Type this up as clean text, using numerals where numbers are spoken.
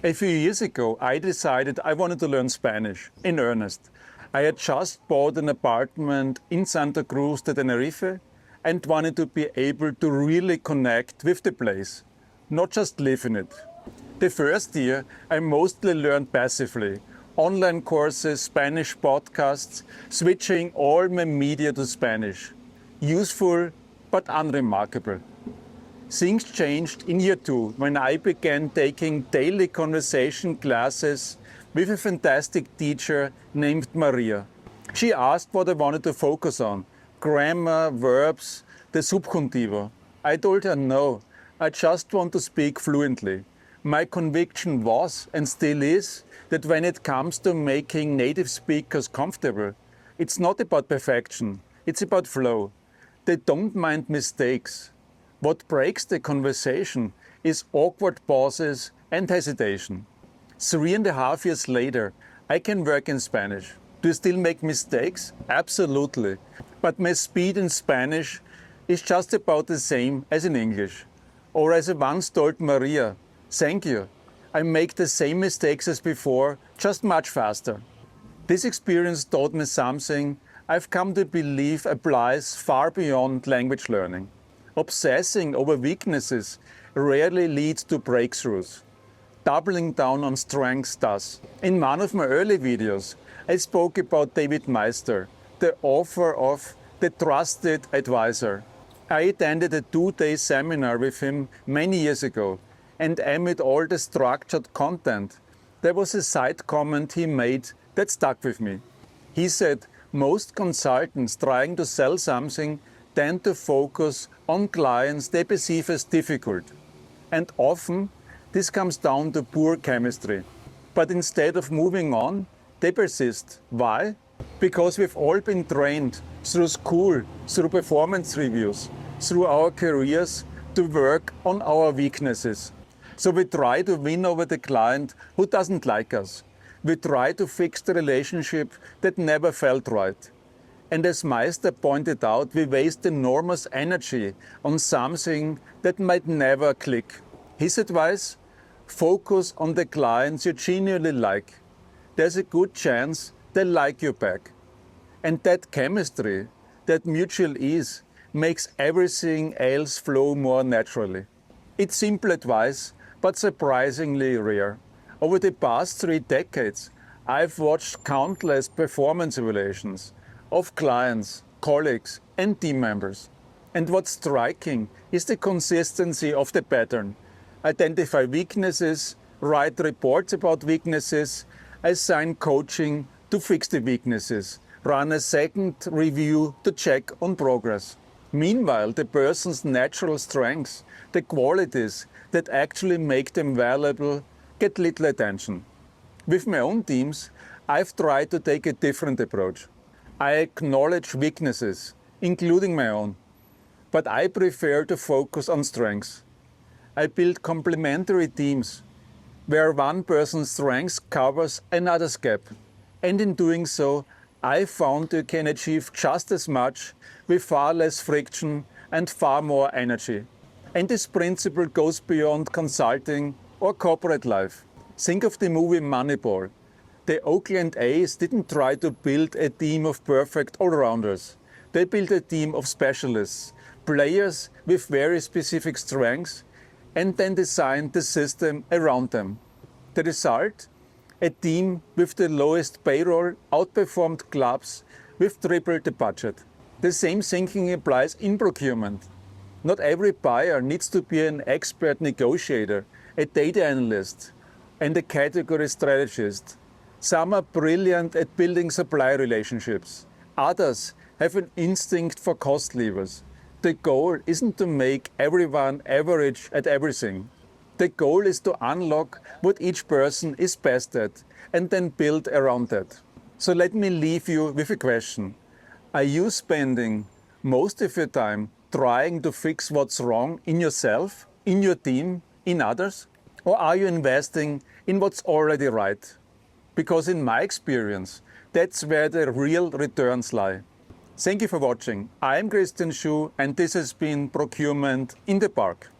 A few years ago, I decided I wanted to learn Spanish in earnest. I had just bought an apartment in Santa Cruz de Tenerife and wanted to be able to really connect with the place, not just live in it. The first year, I mostly learned passively. Online courses, Spanish podcasts, switching all my media to Spanish. Useful, but unremarkable. Things changed in year 2 when I began taking daily conversation classes with a fantastic teacher named María. She asked what I wanted to focus on: grammar, verbs, the subjuntivo. I told her no, I just want to speak fluently. My conviction was, and still is, that when it comes to making native speakers comfortable, it's not about perfection, it's about flow. They don't mind mistakes. What breaks the conversation is awkward pauses and hesitation. 3.5 years later, I can work in Spanish. Do you still make mistakes? Absolutely. But my speed in Spanish is just about the same as in English. Or as I once told Maria, thank you. I make the same mistakes as before, just much faster. This experience taught me something I've come to believe applies far beyond language learning. Obsessing over weaknesses rarely leads to breakthroughs. Doubling down on strengths does. In one of my early videos, I spoke about David Meister, the author of The Trusted Advisor. I attended a 2-day seminar with him many years ago, and amid all the structured content, there was a side comment he made that stuck with me. He said, most consultants trying to sell something tend to focus on clients they perceive as difficult. And often, this comes down to poor chemistry. But instead of moving on, they persist. Why? Because we've all been trained through school, through performance reviews, through our careers to work on our weaknesses. So we try to win over the client who doesn't like us. We try to fix the relationship that never felt right. And as Meister pointed out, we waste enormous energy on something that might never click. His advice? Focus on the clients you genuinely like. There's a good chance they'll like you back. And that chemistry, that mutual ease, makes everything else flow more naturally. It's simple advice, but surprisingly rare. Over the past 3 decades, I've watched countless performance evaluations of clients, colleagues, and team members. And what's striking is the consistency of the pattern. Identify weaknesses, write reports about weaknesses, assign coaching to fix the weaknesses, run a second review to check on progress. Meanwhile, the person's natural strengths, the qualities that actually make them valuable, get little attention. With my own teams, I've tried to take a different approach. I acknowledge weaknesses, including my own, but I prefer to focus on strengths. I build complementary teams where one person's strengths covers another's gap. And in doing so, I found you can achieve just as much with far less friction and far more energy. And this principle goes beyond consulting or corporate life. Think of the movie Moneyball. The Oakland A's didn't try to build a team of perfect all-rounders. They built a team of specialists, players with very specific strengths, and then designed the system around them. The result? A team with the lowest payroll outperformed clubs with triple the budget. The same thinking applies in procurement. Not every buyer needs to be an expert negotiator, a data analyst, and a category strategist. Some are brilliant at building supply relationships. Others have an instinct for cost levers. The goal isn't to make everyone average at everything. The goal is to unlock what each person is best at and then build around that. So let me leave you with a question. Are you spending most of your time trying to fix what's wrong in yourself, in your team, in others? Or are you investing in what's already right? Because in my experience, that's where the real returns lie. Thank you for watching. I'm Schuh, and this has been Procurement in the Park.